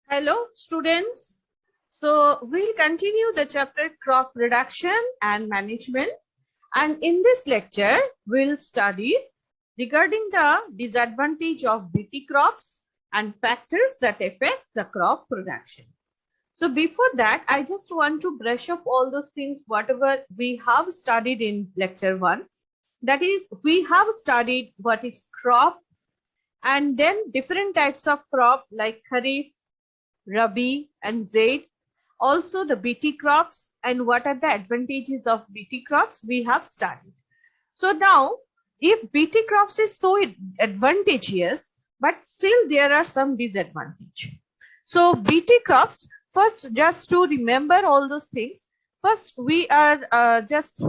Hello students. So we'll continue the chapter crop production and management, and in this lecture we'll study regarding the disadvantage of BT crops and factors that affect the crop production. So before that, I just want to brush up all those things whatever we have studied in lecture 1. That is, we have studied what is crop and then different types of crop like kharif, Rabi and Zaid. Also the BT crops and what are the advantages of BT crops we have studied. So now if BT crops is so advantageous, but still there are some disadvantage. So BT crops, first just to remember all those things, first we are just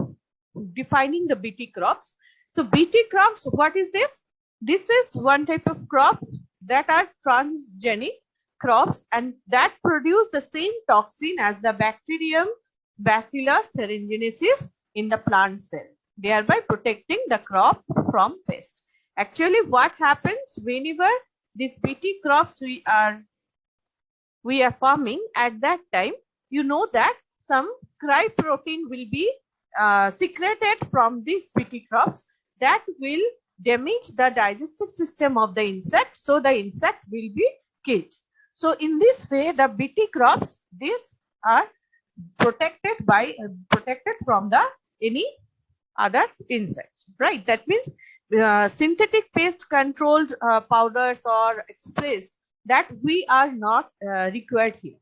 defining the BT crops. So BT crops, what is this? This is one type of crop that are transgenic crops and that produce the same toxin as the bacterium Bacillus thuringiensis in the plant cell, thereby protecting the crop from pest. Actually, what happens whenever these BT crops we are farming at that time, you know that some cry protein will be secreted from these BT crops that will damage the digestive system of the insect, so the insect will be killed. So in this way, the BT crops, these are protected from the any other insects, right? That means synthetic pest controlled powders or sprays that we are not required here.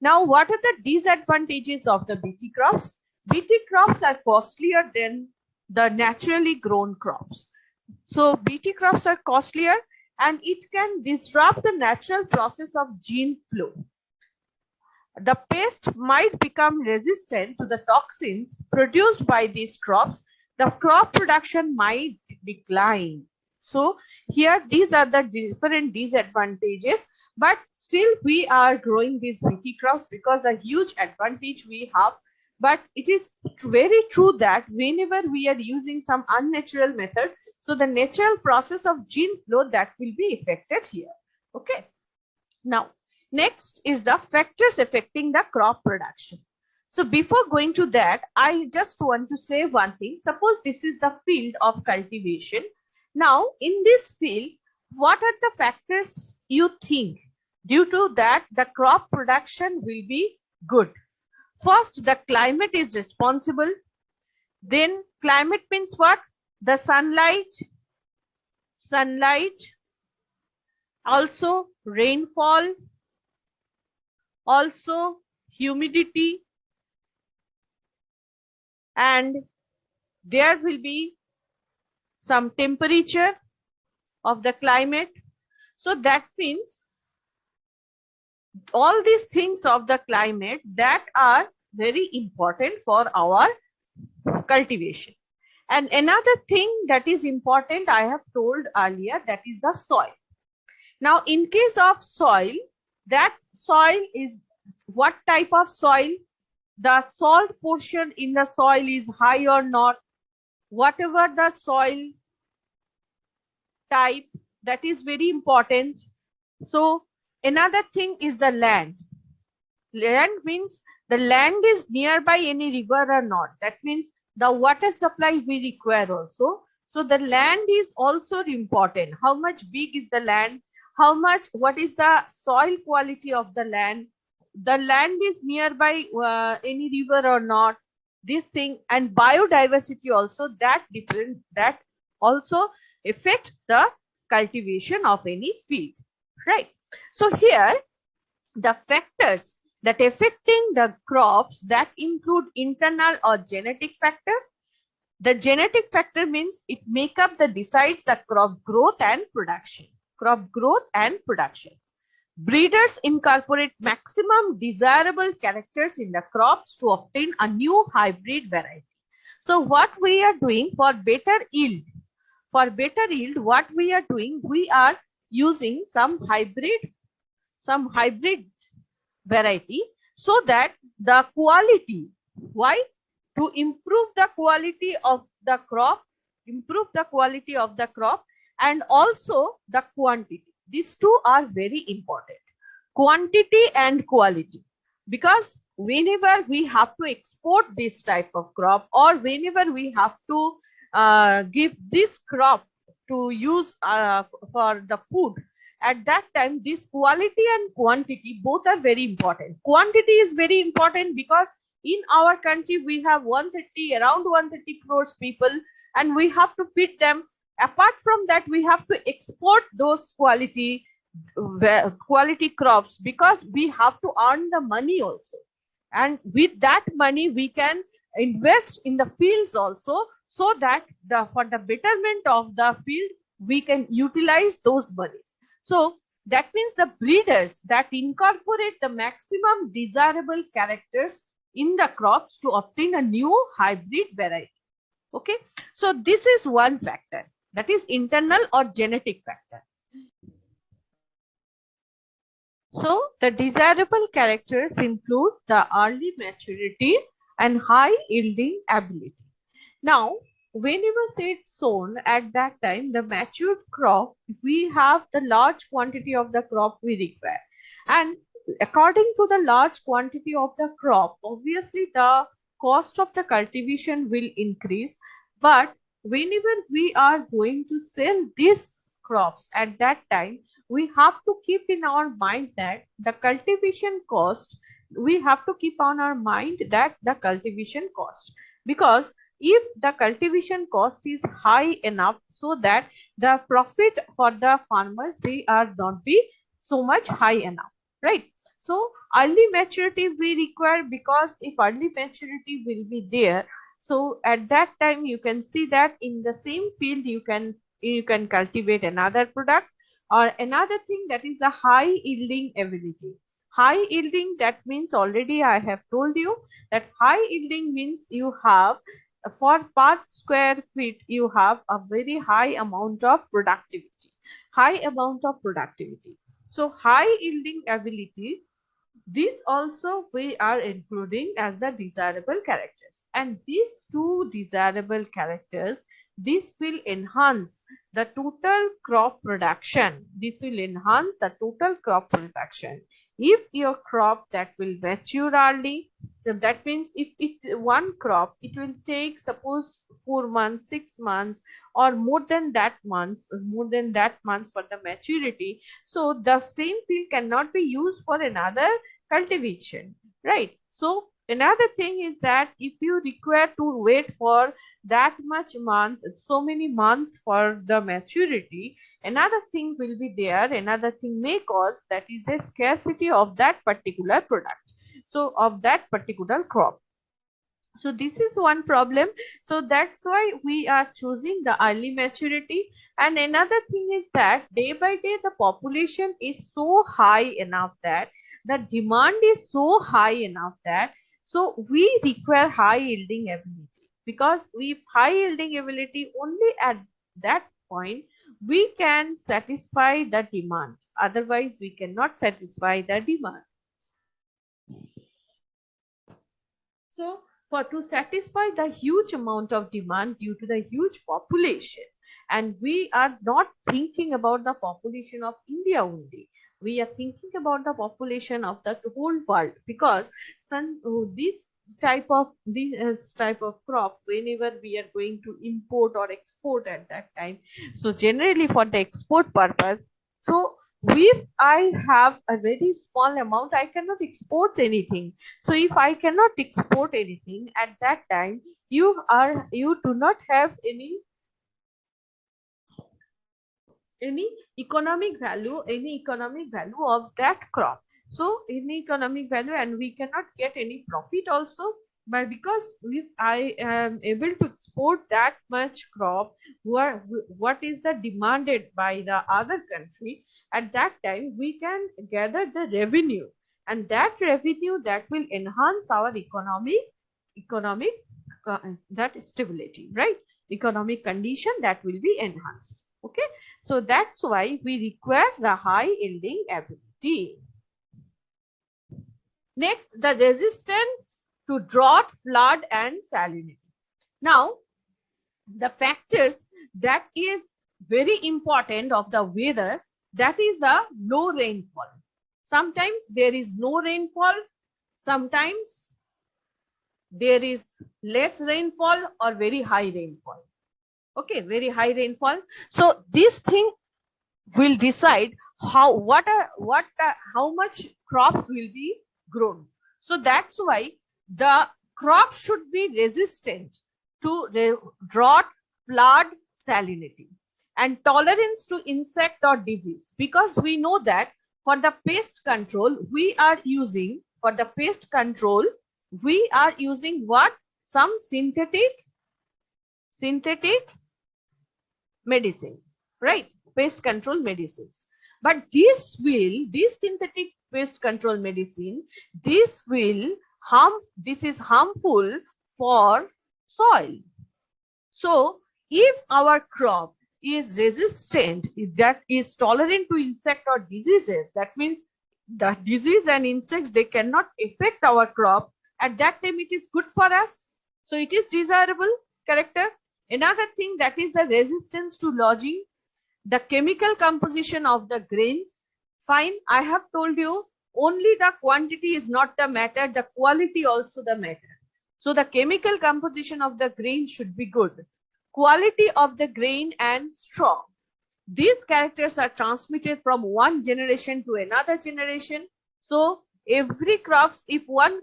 Now, what are the disadvantages of the BT crops? BT crops are costlier than the naturally grown crops. So BT crops are costlier and it can disrupt the natural process of gene flow. The pest might become resistant to the toxins produced by these crops. The crop production might decline. So here these are the different disadvantages, but still we are growing these BT crops because a huge advantage we have. But it is very true that whenever we are using some unnatural method, so the natural process of gene flow that will be affected here. Okay. Now, next is the factors affecting the crop production. So before going to that, I just want to say one thing. Suppose this is the field of cultivation. Now, in this field, what are the factors you think due to that the crop production will be good? First, the climate is responsible. Then climate means what? The sunlight, also rainfall, also humidity, and there will be some temperature of the climate. So that means all these things of the climate that are very important for our cultivation. And another thing that is important, I have told earlier, that is the soil. Now, in case of soil, that soil is what type of soil? The salt portion in the soil is high or not? Whatever the soil type, that is very important. So, another thing is the land. Land means the land is nearby any river or not. That means the water supply we require also. So the land is also important. How much big is the land? How much, what is the soil quality of the land? The land is nearby any river or not? This thing, and biodiversity also, that also affect the cultivation of any field, right? So here the factors that affecting the crops that include internal or genetic factor. The genetic factor means it make up the decides the crop growth and production. Crop growth and production. Breeders incorporate maximum desirable characters in the crops to obtain a new hybrid variety. So what we are doing for better yield? For better yield, what we are doing? We are using some hybrid variety so that the quality, why? To improve the quality of the crop, and also the quantity. These two are very important. quantity and quality, because whenever we have to export this type of crop, or whenever we have to give this crop to use for the food, at that time this quality and quantity both are very important. Quantity is very important because in our country we have around 130 crores people, and we have to feed them. Apart from that, we have to export those quality crops, because we have to earn the money also, and with that money we can invest in the fields also, so that for the betterment of the field we can utilize those monies. So that means the breeders that incorporate the maximum desirable characters in the crops to obtain a new hybrid variety. Okay, so this is one factor, that is internal or genetic factor. So the desirable characters include the early maturity and high yielding ability. Now, whenever seeds sown at that time, the matured crop, we have the large quantity of the crop we require. And according to the large quantity of the crop, obviously the cost of the cultivation will increase. But whenever we are going to sell these crops at that time, we have to keep in our mind that the cultivation cost, we have to keep on our mind that the cultivation cost, because if the cultivation cost is high enough, so that the profit for the farmers, they are not be so much high enough, right? So early maturity we require, because if early maturity will be there, so at that time you can see that in the same field you can cultivate another product, or another thing, that is the high yielding ability. High yielding, that means already I have told you that high yielding means you have, for per square feet you have a very high amount of productivity. High amount of productivity. So high yielding ability, this also we are including as the desirable characters. And these two desirable characters, this will enhance the total crop production. This will enhance the total crop production. If your crop that will mature early, so that means if one crop, it will take suppose 4 months, 6 months, or more than that months for the maturity. So the same field cannot be used for another cultivation, right? So another thing is that if you require to wait for that much month, so many months for the maturity, another thing will be there, another thing may cause, that is the scarcity of that particular product, so of that particular crop. So this is one problem. So that's why we are choosing the early maturity. And another thing is that day by day the population is so high enough that the demand is so high enough that, so we require high yielding ability, because with high yielding ability only at that point we can satisfy the demand, otherwise we cannot satisfy the demand. So to satisfy the huge amount of demand due to the huge population, and we are not thinking about the population of India only, we are thinking about the population of the whole world, because this type of crop, whenever we are going to import or export at that time, so generally for the export purpose, so if I have a very small amount, I cannot export anything. So if I cannot export anything at that time, you do not have any economic value of that crop. So any economic value, and we cannot get any profit also, but because if I am able to export that much crop, what is the demanded by the other country, at that time we can gather the revenue, and that revenue that will enhance our economic that stability, right? Economic condition that will be enhanced. Okay, so that's why we require the high yielding ability. Next, the resistance to drought, flood, and salinity. Now, the factors that is very important of the weather, that is the low rainfall. Sometimes there is no rainfall, sometimes there is less rainfall or very high rainfall. Okay, very high rainfall. So this thing will decide how how much crops will be grown. So that's why the crop should be resistant to drought, flood, salinity, and tolerance to insect or disease, because we know that for the pest control we are using what? Some synthetic medicine, right? Pest control medicines. But this synthetic pest control medicine, this is harmful for soil. So if our crop is resistant, that is tolerant to insect or diseases, that means the disease and insects, they cannot affect our crop, at that time it is good for us. So it is desirable character. Another thing, that is the resistance to lodging. The chemical composition of the grains. Fine, I have told you, only the quantity is not the matter, the quality also the matter. So the chemical composition of the grain should be good. Quality of the grain and strong. These characters are transmitted from one generation to another generation. So every crops, if one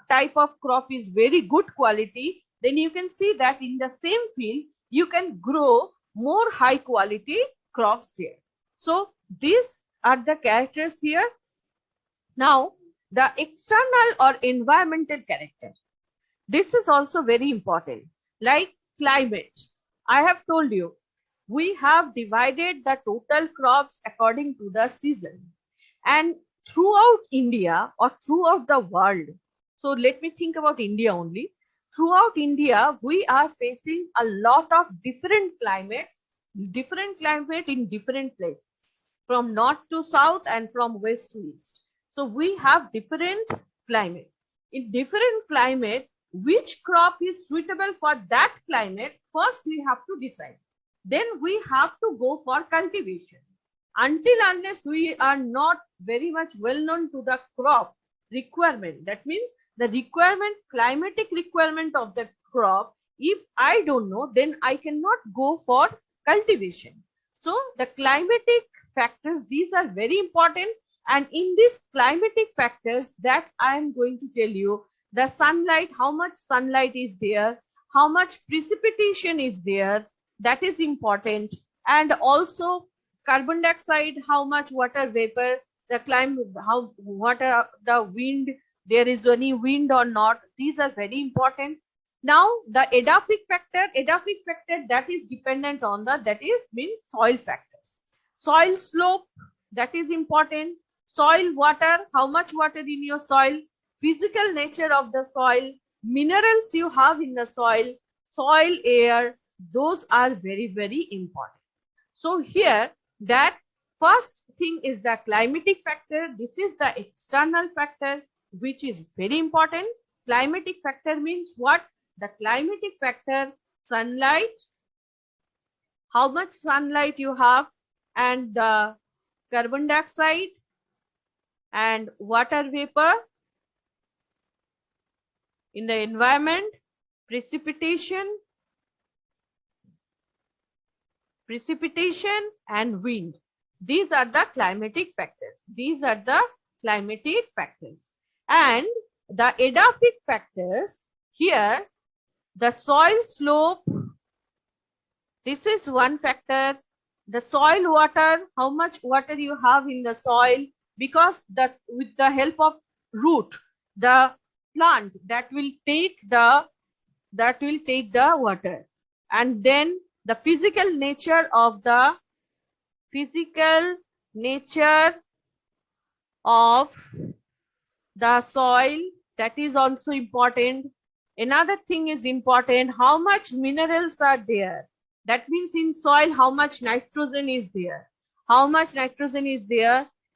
type of crop is very good quality, then you can see that in the same field you can grow more high quality crops there. So these are the characters here. Now the external or environmental character. This is also very important. Like climate, I have told you, we have divided the total crops according to the season, and throughout India or throughout the world. So let me think about India only. Throughout India, we are facing a lot of different climate in different places, from north to south and from west to east. So we have different climate. In different climate, which crop is suitable for that climate, first we have to decide. Then we have to go for cultivation. Unless we are not very much well known to the crop requirement, that means the climatic requirement of the crop, if I don't know, then I cannot go for cultivation. So the climatic factors, these are very important. And in these climatic factors that I am going to tell you, the sunlight, how much sunlight is there, how much precipitation is there, that is important. And also carbon dioxide, how much water vapor, the climate, what are the wind, there is any wind or not, these are very important. Now the edaphic factor, that is dependent on means soil factors. Soil slope, that is important. Soil water, how much water in your soil, physical nature of the soil, minerals you have in the soil, soil air, those are very, very important. So here, that first thing is the climatic factor. This is the external factor, which is very important. Climatic factor means what? The climatic factor, sunlight, how much sunlight you have, and the carbon dioxide and water vapor in the environment, precipitation and wind. These are the climatic factors. And the edaphic factors, here the soil slope, this is one factor. The soil water, how much water you have in the soil, because with the help of root, the plant that will take the water. And then the physical nature of the soil, that is also important. Another thing is important, how much minerals are there. That means in soil, how much nitrogen is there.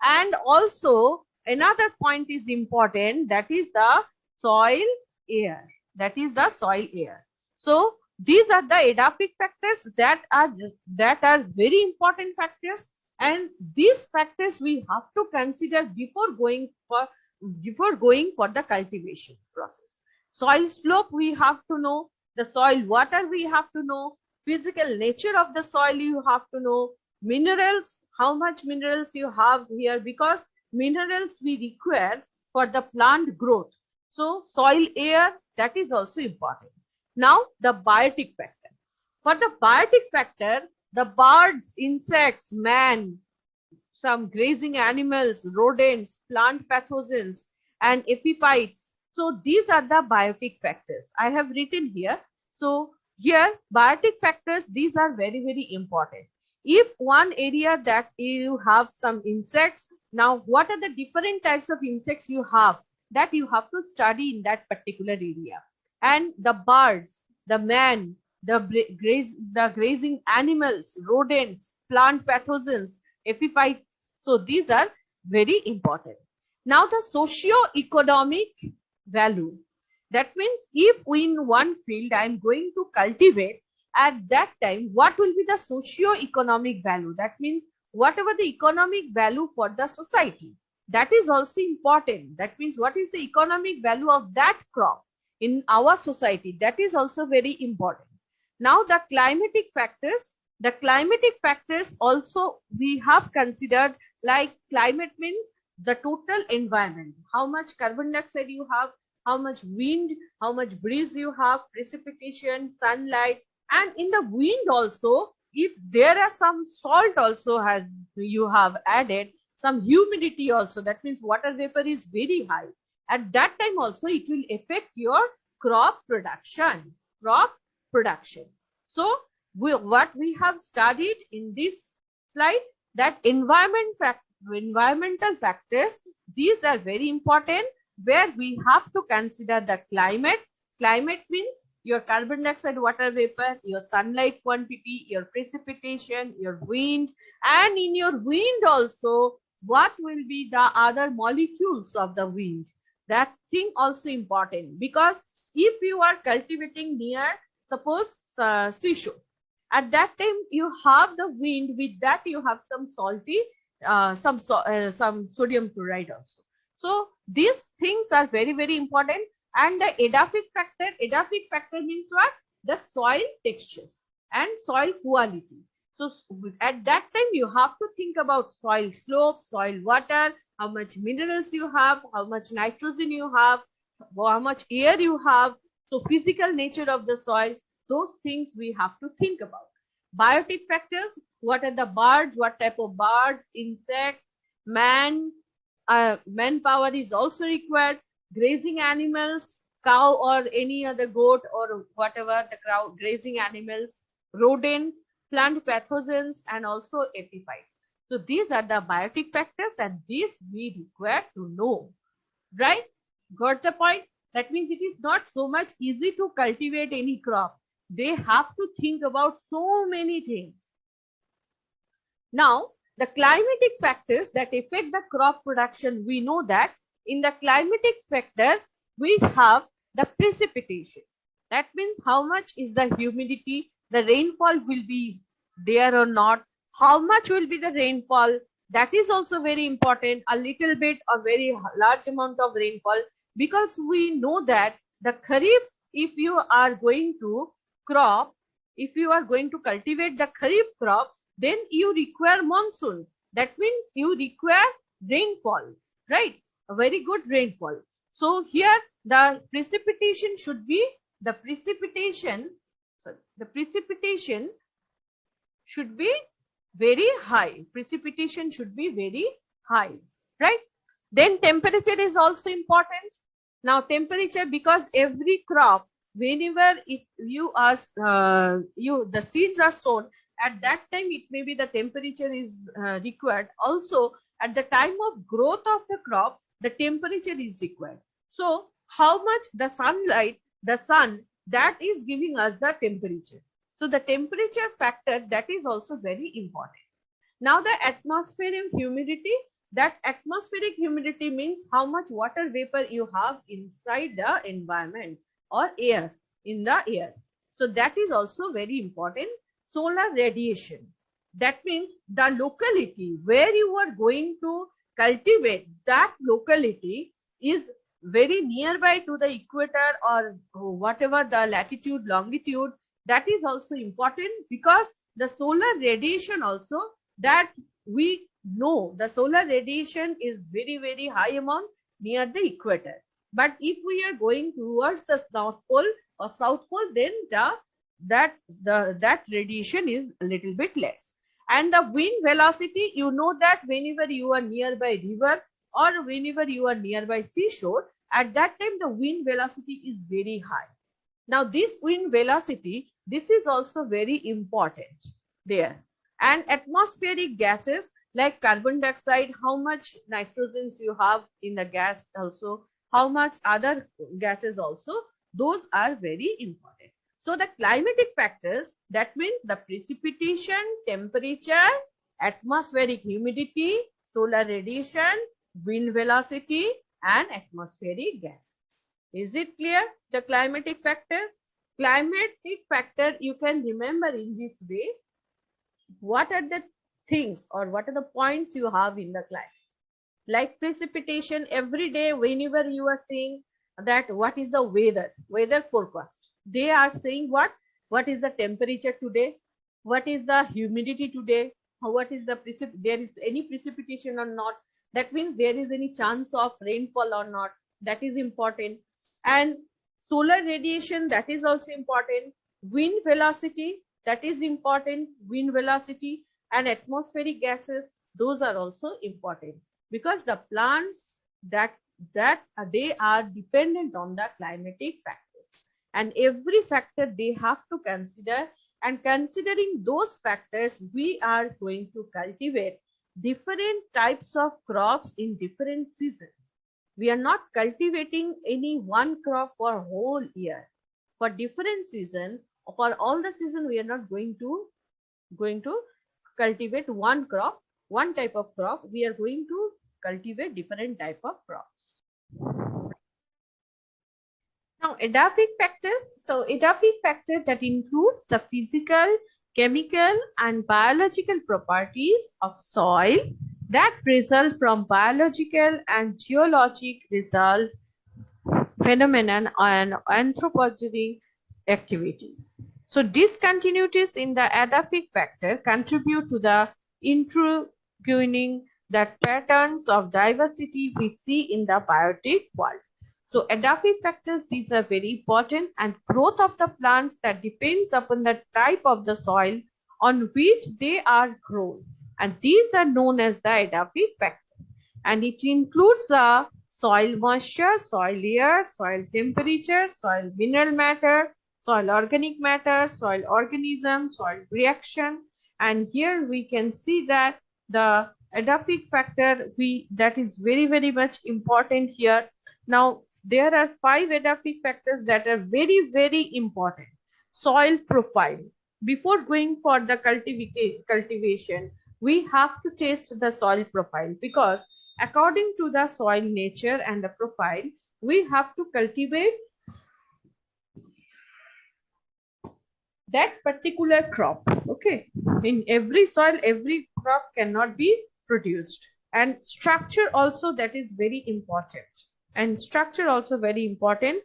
And also another point is important, that is the soil air. So these are the edaphic factors that are very important factors. And these factors we have to consider before going for the cultivation process. Soil slope we have to know, the soil water we have to know, physical nature of the soil you have to know, minerals, how much minerals you have here, because minerals we require for the plant growth. So soil air, that is also important. Now the biotic factor. For the biotic factor, the birds, insects, man, some grazing animals, rodents, plant pathogens, and epiphytes. So these are the biotic factors I have written here. So here biotic factors, these are very, very important. If one area that you have some insects, now what are the different types of insects you have, that you have to study in that particular area. And the birds, the man, the grazing animals, rodents, plant pathogens, epiphytes. So these are very important. Now the socio-economic value. That means if in one field I am going to cultivate, at that time what will be the socio-economic value? That means whatever the economic value for the society, that is also important. That means what is the economic value of that crop in our society, that is also very important. Now the climatic factors. The climatic factors also we have considered, like climate means the total environment, how much carbon dioxide you have, how much wind, how much breeze you have, precipitation, sunlight, and in the wind also, if there are some salt also has you have added, some humidity also, that means water vapor is very high. At that time also it will affect your crop production. So what we have studied in this slide, that environmental factors, these are very important, where we have to consider the climate. Climate means your carbon dioxide, water vapor, your sunlight quantity, your precipitation, your wind, and in your wind also, what will be the other molecules of the wind. That thing also important, because if you are cultivating near, suppose seashore, at that time you have the wind, with that you have some salty, some sodium chloride also. So these things are very, very important. And the edaphic factor means what? The soil textures and soil quality. So at that time you have to think about soil slope, soil water, how much minerals you have, how much nitrogen you have, how much air you have. So physical nature of the soil, those things we have to think about. Biotic factors, what are the birds, what type of birds, insects, manpower is also required, grazing animals, cow or any other goat or whatever the grazing animals, rodents, plant pathogens, and also epiphytes. So these are the biotic factors, and these we require to know, right? Got the point? That means it is not so much easy to cultivate any crop. They have to think about so many things. Now, the climatic factors that affect the crop production, we know that in the climatic factor, we have the precipitation. That means how much is the humidity, the rainfall will be there or not, how much will be the rainfall, that is also very important, a little bit or very large amount of rainfall, because we know that the kharif, if you are going to crop, if you are going to cultivate the kharif crop, then you require monsoon. That means you require rainfall, right? A very good rainfall. So here the precipitation should be, the precipitation should be very high. Precipitation should be very high, right? Then temperature is also important. Now temperature, because every crop, whenever the seeds are sown, at that time it may be the temperature is required. Also at the time of growth of the crop, the temperature is required. So how much the sunlight, the sun, that is giving us the temperature. So the temperature factor, that is also very important. Now the atmospheric humidity, that atmospheric humidity means how much water vapor you have inside the environment or air, in the air. So that is also very important. Solar radiation, That means the locality where you are going to cultivate, that locality is very nearby to the equator or whatever the latitude, longitude. That is also important because the solar radiation also, that we know the solar radiation is very, very high amount near the equator. But if we are going towards the North Pole or South Pole, then that radiation is a little bit less. And the wind velocity, you know that whenever you are nearby river or whenever you are nearby seashore, at that time the wind velocity is very high. Now this wind velocity, this is also very important there. And atmospheric gases like carbon dioxide, how much nitrogens you have in the gas also, how much other gases also, those are very important. So the climatic factors, that means the precipitation, temperature, atmospheric humidity, solar radiation, wind velocity, and atmospheric gas. Is it clear? The climatic factor? Climatic factor, you can remember in this way. What are the things or what are the points you have in the climate? Like precipitation, every day whenever you are saying that what is the weather forecast, they are saying what is the temperature today, what is the humidity today, what is the there is any precipitation or not, that means there is any chance of rainfall or not, that is important. And solar radiation, that is also important. Wind velocity, that is important, wind velocity. And atmospheric gases, those are also important because the plants that they are dependent on the climatic factors, and every factor they have to consider, and considering those factors we are going to cultivate different types of crops in different seasons. We are not cultivating any one crop for a whole year. For different season, for all the season, we are not going to cultivate one crop, one type of crop. We are going to cultivate different type of crops. Now, edaphic factors. So, edaphic factor that includes the physical, chemical, and biological properties of soil that result from biological and geologic result phenomenon and anthropogenic activities. So discontinuities in the edaphic factor contribute to the intriguing that patterns of diversity we see in the biotic world. So edaphic factors, these are very important, and growth of the plants that depends upon the type of the soil on which they are grown, and these are known as the edaphic factor, and it includes the soil moisture, soil air, soil temperature, soil mineral matter, soil organic matter, soil organism, soil reaction. And here we can see that the edaphic factor, that is very, very much important here. Now, there are 5 edaphic factors that are very, very important. Soil profile. Before going for the cultivation, we have to test the soil profile, because according to the soil nature and the profile, we have to cultivate that particular crop. Okay, in every soil, every crop cannot be produced. And structure also, that is very important. And structure also very important.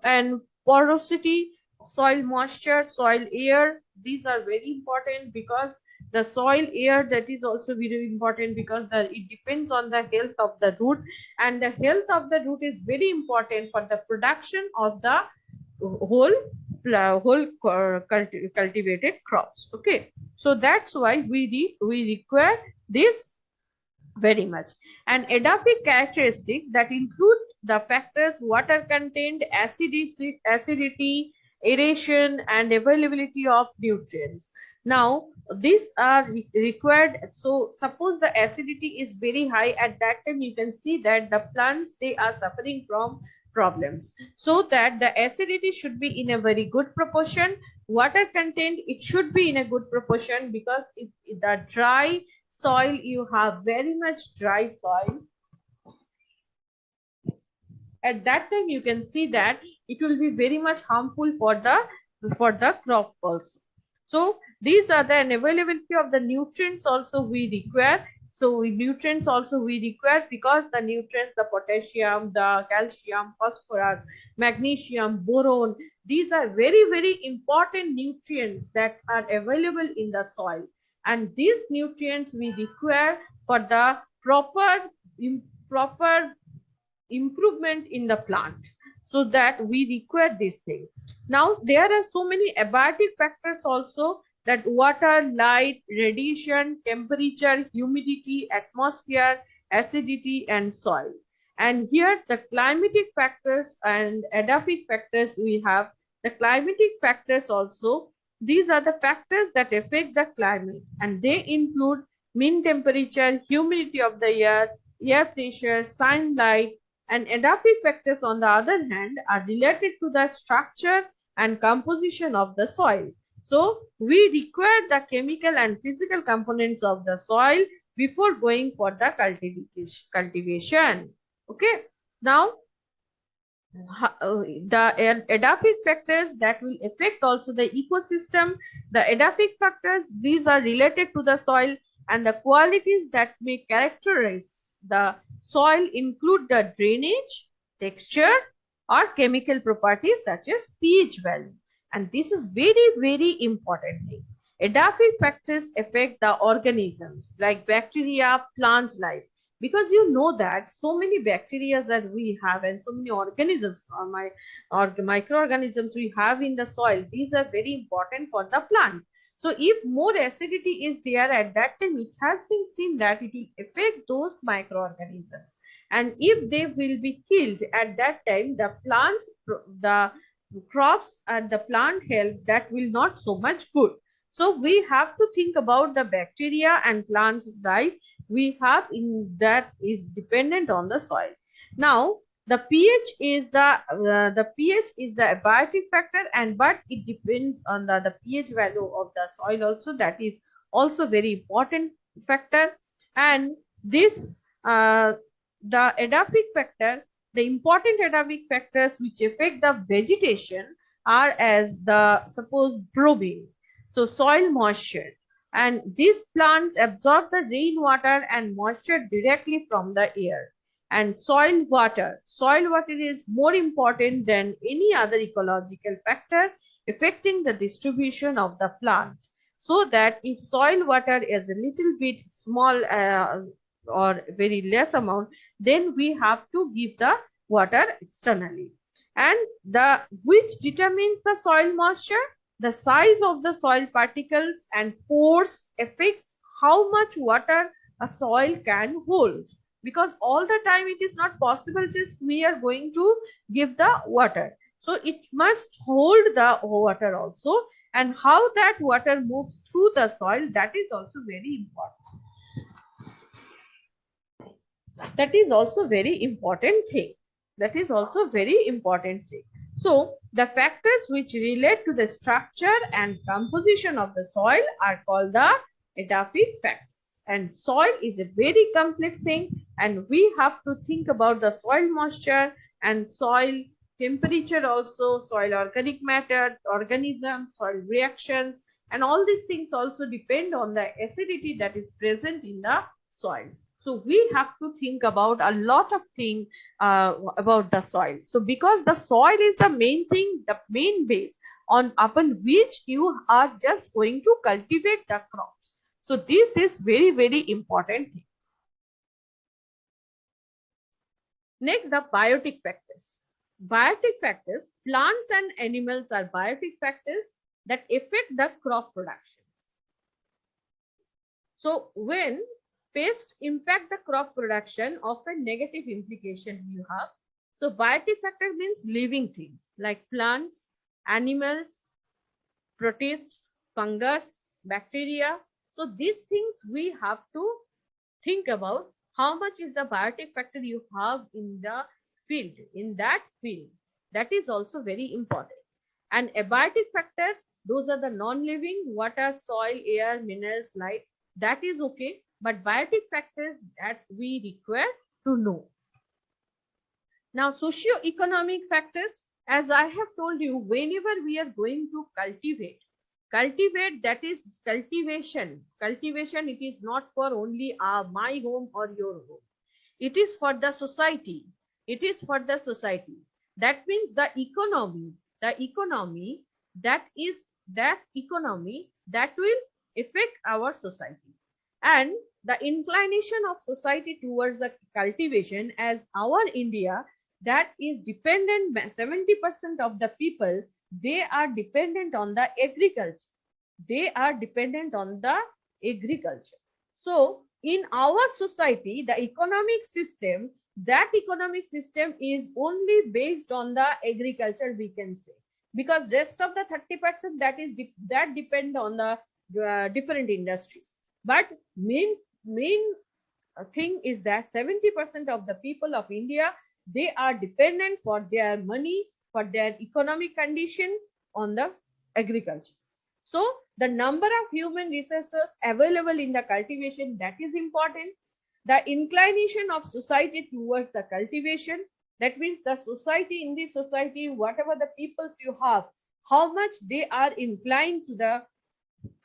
And porosity, soil moisture, soil air, these are very important, because the soil air, that is also very important, because it depends on the health of the root, and the health of the root is very important for the production of the whole cultivated crops. Okay, so that's why we require this very much. And edaphic characteristics that include the factors water content, acidity, aeration, and availability of nutrients. Now these are required. So suppose the acidity is very high, at that time you can see that the plants, they are suffering from problems. So that the acidity should be in a very good proportion. Water content, it should be in a good proportion, because if the dry soil, you have very much dry soil, at that time you can see that it will be very much harmful for the crop also. So these are the availability of the nutrients also we require. So nutrients also we require because the nutrients, the potassium, the calcium, phosphorus, magnesium, boron, these are very important nutrients that are available in the soil. And these nutrients we require for the proper improvement in the plant, so that we require this thing. Now there are so many abiotic factors also, that water, light, radiation, temperature, humidity, atmosphere, acidity and soil. And here the climatic factors and edaphic factors we have. The climatic factors also, these are the factors that affect the climate, and they include mean temperature, humidity of the air pressure, sunlight. And edaphic factors, on the other hand, are related to the structure and composition of the soil. So, we require the chemical and physical components of the soil before going for the cultivation. Okay. Now, the edaphic factors that will affect also the ecosystem. The edaphic factors, these are related to the soil, and the qualities that may characterize the soil include the drainage, texture or chemical properties such as pH value. And this is very important thing. Edaphic factors affect the organisms like bacteria, plants life, because you know that so many bacteria that we have and so many organisms or microorganisms we have in the soil, these are very important for the plant. So if more acidity is there at that time, it has been seen that it will affect those microorganisms, and if they will be killed at that time, the plants, the crops and the plant health, that will not so much good. So we have to think about the bacteria and plants life we have in that is dependent on the soil. Now the pH is the pH is the abiotic factor, and but it depends on the pH value of the soil also, that is also very important factor. And this the edaphic factor, the important edaphic factors which affect the vegetation are as the suppose bromine, so soil moisture, and these plants absorb the rainwater and moisture directly from the air. And soil water, is more important than any other ecological factor affecting the distribution of the plant. So that if soil water is a little bit small or very less amount, then we have to give the water externally. And the which determines the soil moisture, the size of the soil particles and pores affects how much water a soil can hold, because all the time it is not possible just we are going to give the water. So it must hold the water also, and how that water moves through the soil, that is also very important. That is also very important thing. That is also very important thing. So the factors which relate to the structure and composition of the soil are called the edaphic factors. And soil is a very complex thing, and we have to think about the soil moisture and soil temperature also, soil organic matter, organisms, soil reactions, and all these things also depend on the acidity that is present in the soil. So we have to think about a lot of things about the soil. So because the soil is the main thing, the main base upon which you are just going to cultivate the crops. So this is very important thing. Next, the biotic factors. Biotic factors, plants and animals are biotic factors that affect the crop production. So when pests impact the crop production, often negative implication you have. So biotic factor means living things like plants, animals, protists, fungus, bacteria. So these things we have to think about how much is the biotic factor you have in the field, in that field. That is also very important. And abiotic factor, those are the non-living, water, soil, air, minerals, light. That is okay. But biotic factors that we require to know. Now, socio-economic factors, as I have told you, whenever we are going to cultivate, Cultivate, that is cultivation. Cultivation, it is not for only my home or your home. It is for the society. It is for the society. That means the economy that is that economy that will affect our society. And the inclination of society towards the cultivation, as our India, that is dependent, 70% of the people, they are dependent on the agriculture. They are dependent on the agriculture. So in our society, the economic system, that economic system is only based on the agriculture, we can say, because rest of the 30% that depend on the different industries. But main thing is that 70% of the people of India, they are dependent for their money, for their economic condition on the agriculture. So the number of human resources available in the cultivation, that is important. The inclination of society towards the cultivation, that means the society, in the society, whatever the peoples you have, how much they are inclined to the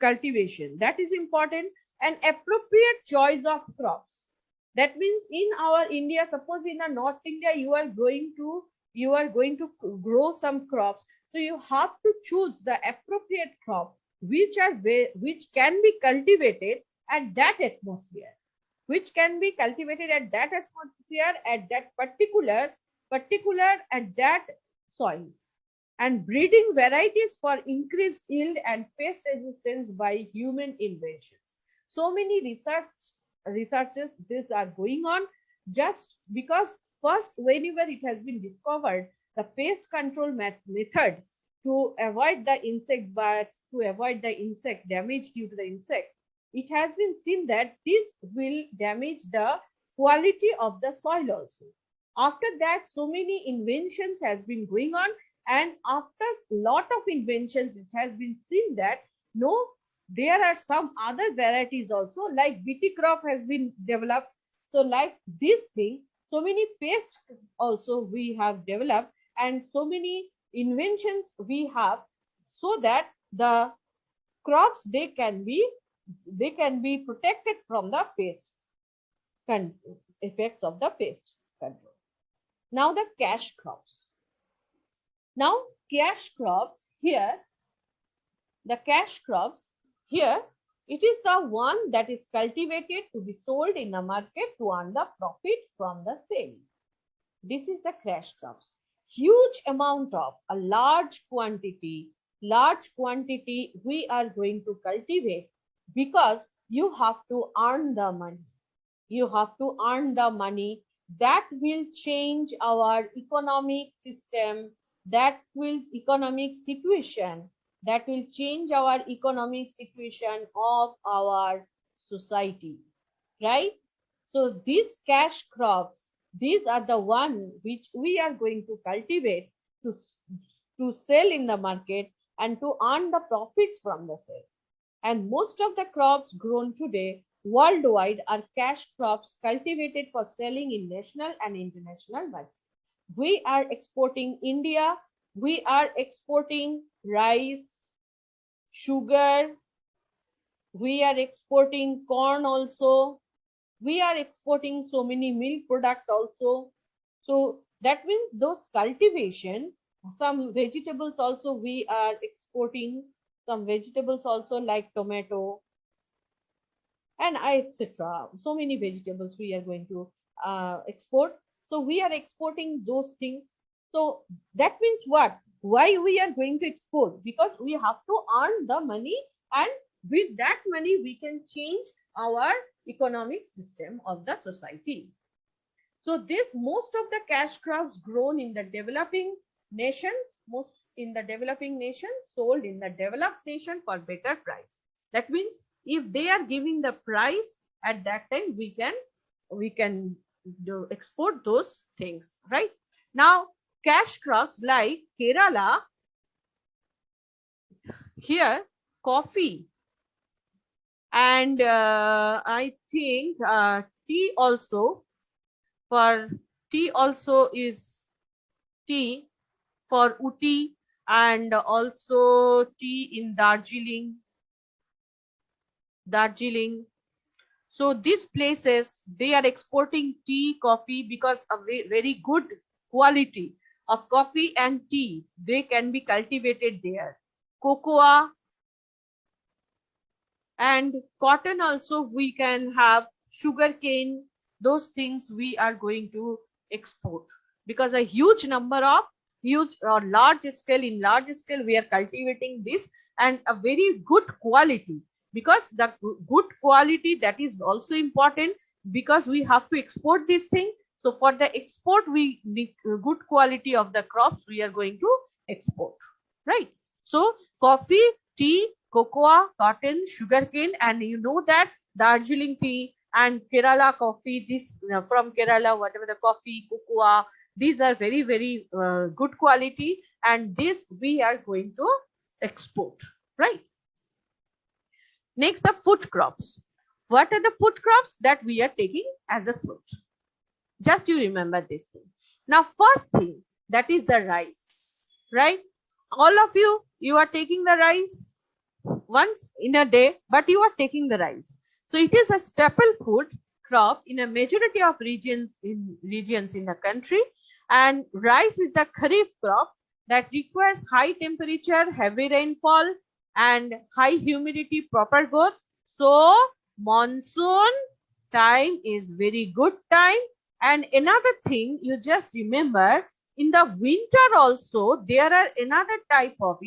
cultivation, that is important. And appropriate choice of crops, that means in our India, suppose in the North India you are going to grow some crops, so you have to choose the appropriate crop which can be cultivated at that atmosphere, which can be cultivated at that atmosphere, at that particular at that soil. And breeding varieties for increased yield and pest resistance by human inventions. So many researches these are going on, just because first, whenever it has been discovered the pest control method to avoid the insect bites, to avoid the insect damage due to the insect, it has been seen that this will damage the quality of the soil also. After that, so many inventions has been going on, and after lot of inventions, it has been seen that no, there are some other varieties also, like BT crop has been developed. So like this thing, so many pests also we have developed, and so many inventions we have, so that the crops, they can be protected from the pests effects of the pest control. Now the cash crops. Now cash crops here, the cash crops here, it is the one that is cultivated to be sold in the market to earn the profit from the sale. This is the cash crops. Huge amount of a large quantity we are going to cultivate, because you have to earn the money. You have to earn the money. That will change our economic system, that will economic situation, that will change our economic situation of our society, right? So these cash crops, these are the one which we are going to cultivate to sell in the market and to earn the profits from the sale. And most of the crops grown today worldwide are cash crops cultivated for selling in national and international market. We are exporting India, we are exporting rice, sugar, we are exporting corn also, we are exporting so many milk product also. So that means those cultivation, some vegetables also we are exporting, some vegetables also like tomato and etc. So many vegetables we are going to export. So we are exporting those things. So that means what? Why we are going to export? Because we have to earn the money, and with that money we can change our economic system of the society. So this, most of the cash crops grown in the developing nations, most in the developing nations, sold in the developed nation for better price. That means if they are giving the price at that time, we can export those things, right? Now cash crops like Kerala, here coffee, and I think tea also, for tea also is tea for Uti, and also tea in Darjeeling. So these places, they are exporting tea, coffee because of very good quality of coffee and tea. They can be cultivated there. Cocoa and cotton also we can have, sugarcane, those things we are going to export because a huge number of huge or large scale, in large scale we are cultivating this, and a very good quality, because the good quality, that is also important, because we have to export this thing. So for the export we need good quality of the crops we are going to export, right? So coffee, tea, cocoa, cotton, sugarcane, and you know that Darjeeling tea and Kerala coffee, this from Kerala, whatever the coffee, cocoa, these are very good quality, and this we are going to export, right? Next, the food crops. What are the food crops that we are taking as a food? Just you remember this thing. Now, first thing, that is the rice, right? All of you are taking the rice once in a day, but you are taking the rice. So it is a staple food crop in a majority of regions in the country, and rice is the kharif crop that requires high temperature, heavy rainfall, and high humidity, proper growth. So monsoon time is very good time. And another thing you just remember, in the winter also there are another type of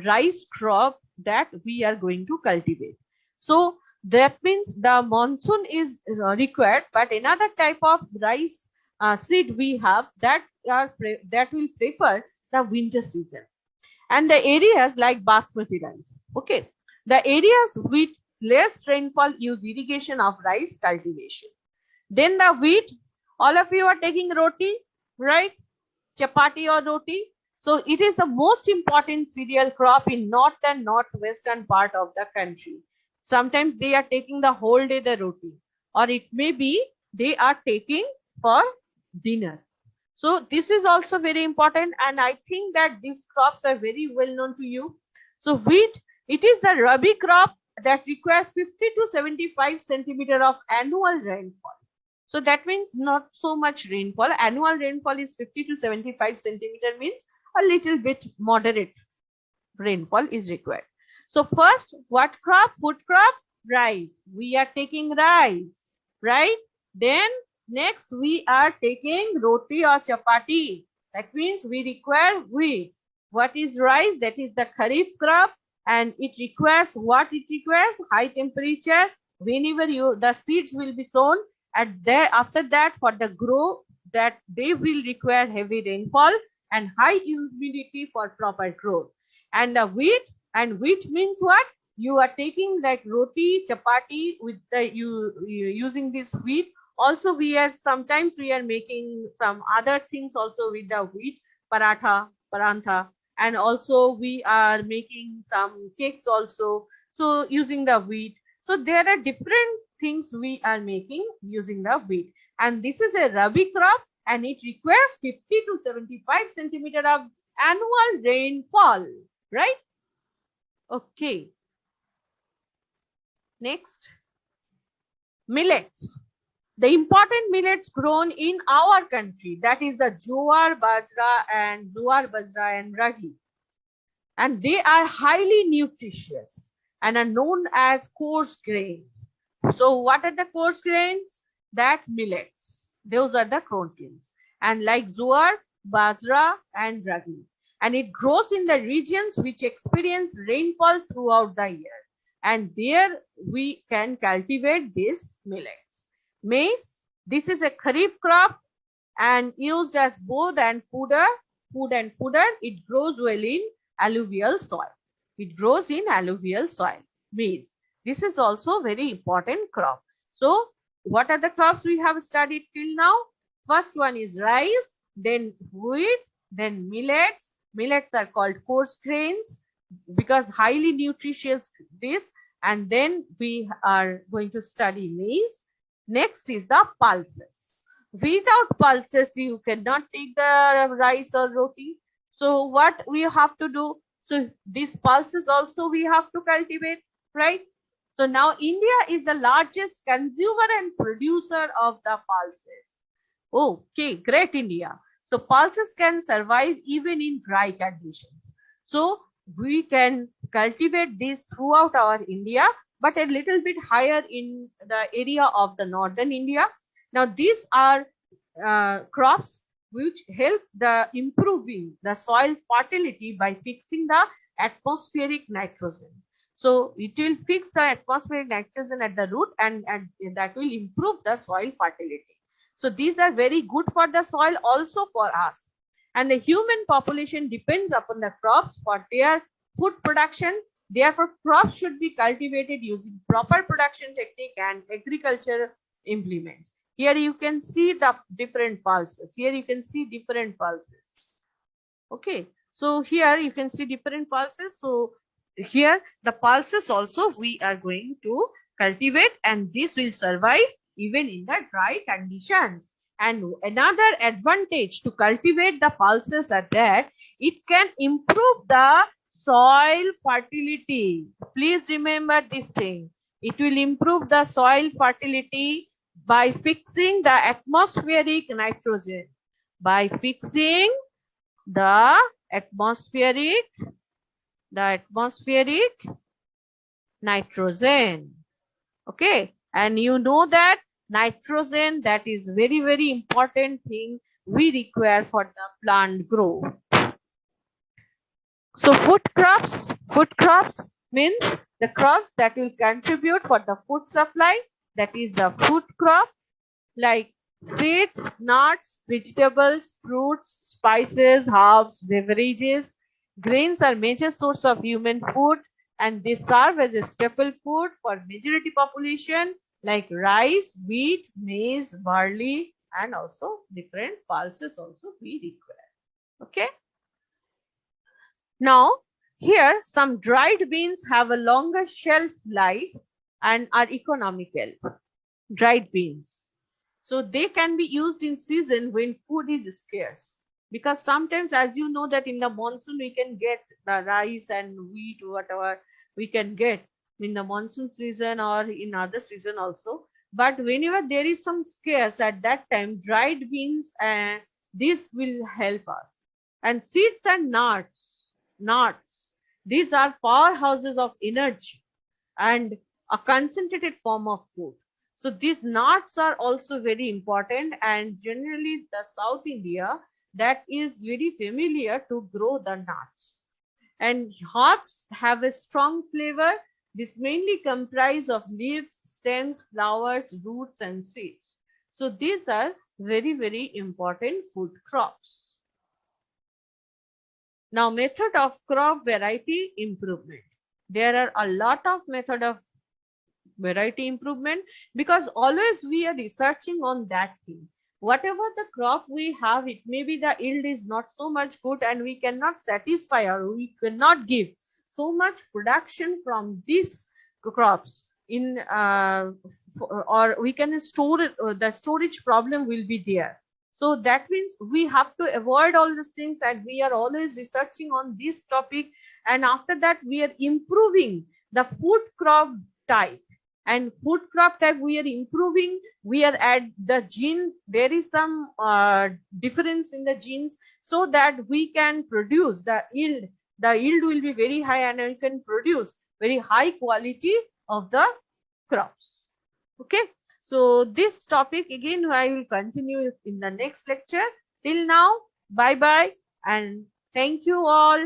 rice crop that we are going to cultivate. So that means the monsoon is required, but another type of rice seed we have that will prefer the winter season. And the areas like basmati rice, okay, the areas with less rainfall use irrigation of rice cultivation. Then the wheat, all of you are taking roti, right? Chapati or roti. So it is the most important cereal crop in north and northwestern part of the country. Sometimes they are taking the whole day the roti, or it may be they are taking for dinner. So this is also very important, and I think that these crops are very well known to you. So wheat, it is the rabi crop that requires 50 to 75 centimeter of annual rainfall. So that means not so much rainfall. Annual rainfall is 50 to 75 centimeter, means a little bit moderate rainfall is required. So first, what crop? Food crop? Rice. We are taking rice, right? Then next we are taking roti or chapati. That means we require wheat. What is rice? That is the kharif crop, and it requires what? It requires high temperature. Whenever the seeds will be sown, and there after that for the grow, that they will require heavy rainfall and high humidity for proper growth. And the wheat means what? You are taking like roti, chapati with the using this wheat. Also sometimes we are making some other things also with the wheat, parantha, and also we are making some cakes also, so using the wheat. So there are different things we are making using the wheat, and this is a rabi crop, and it requires 50 to 75 centimeter of annual rainfall, right? Okay. Next, millets. The important millets grown in our country, that is the jowar, bajra and ragi. And they are highly nutritious and are known as coarse grains. So what are the coarse grains? That millets. Those are the grains. And like jowar, bajra and ragi. And it grows in the regions which experience rainfall throughout the year. And there we can cultivate these millets. Maize, this is a kharif crop and used as both and food and fodder. It grows well in alluvial soil. Maize. This is also very important crop. So what are the crops we have studied till now? First one is rice, then wheat, then millets. Millets are called coarse grains because highly nutritious this. And then we are going to study maize. Next is the pulses. Without pulses, you cannot take the rice or roti. So what we have to do? So these pulses also we have to cultivate, right? So now India is the largest consumer and producer of the pulses. Okay, great India. So pulses can survive even in dry conditions. So we can cultivate this throughout our India, but a little bit higher in the area of the northern India. Now these are crops which help the improving the soil fertility by fixing the atmospheric nitrogen. So it will fix the atmospheric nitrogen at the root, and that will improve the soil fertility. So these are very good for the soil, also for us. And the human population depends upon the crops for their food production. Therefore, crops should be cultivated using proper production technique and agriculture implements. Here you can see the different pulses. Here you can see different pulses. Okay. So here you can see different pulses. So here the pulses also we are going to cultivate, and this will survive even in the dry conditions. And another advantage to cultivate the pulses are that it can improve the soil fertility. Please remember this thing. It will improve the soil fertility by fixing the atmospheric nitrogen. By fixing the atmospheric nitrogen. Okay, and you know that nitrogen, that is very important thing we require for the plant growth. So food crops means the crops that will contribute for the food supply, that is the food crop, like seeds, nuts, vegetables, fruits, spices, herbs, beverages. Grains are major source of human food, and they serve as a staple food for majority population, like rice, wheat, maize, barley, and also different pulses also we require. Okay. Now, here some dried beans have a longer shelf life and are economical. Dried beans. So they can be used in season when food is scarce. Because sometimes, as you know, that in the monsoon we can get the rice and wheat, whatever we can get in the monsoon season or in other season also. But whenever there is some scarce at that time, dried beans, this will help us. And seeds and nuts. These are powerhouses of energy and a concentrated form of food. So these nuts are also very important, and generally the South India that is very familiar to grow the nuts. And herbs have a strong flavor. This mainly comprise of leaves, stems, flowers, roots and seeds. So these are very important food crops. Now, method of crop variety improvement. There are a lot of method of variety improvement, because always we are researching on that thing. Whatever the crop we have, it may be the yield is not so much good and we cannot satisfy or we cannot give so much production from these crops in or we can store it, the storage problem will be there. So that means we have to avoid all these things, and we are always researching on this topic, and after that we are improving the food crop type. And food crop type we are improving, we are at the genes, there is some difference in the genes, so that we can produce the yield will be very high, and we can produce very high quality of the crops. Okay, so this topic again I will continue in the next lecture. Till now, bye bye and thank you all.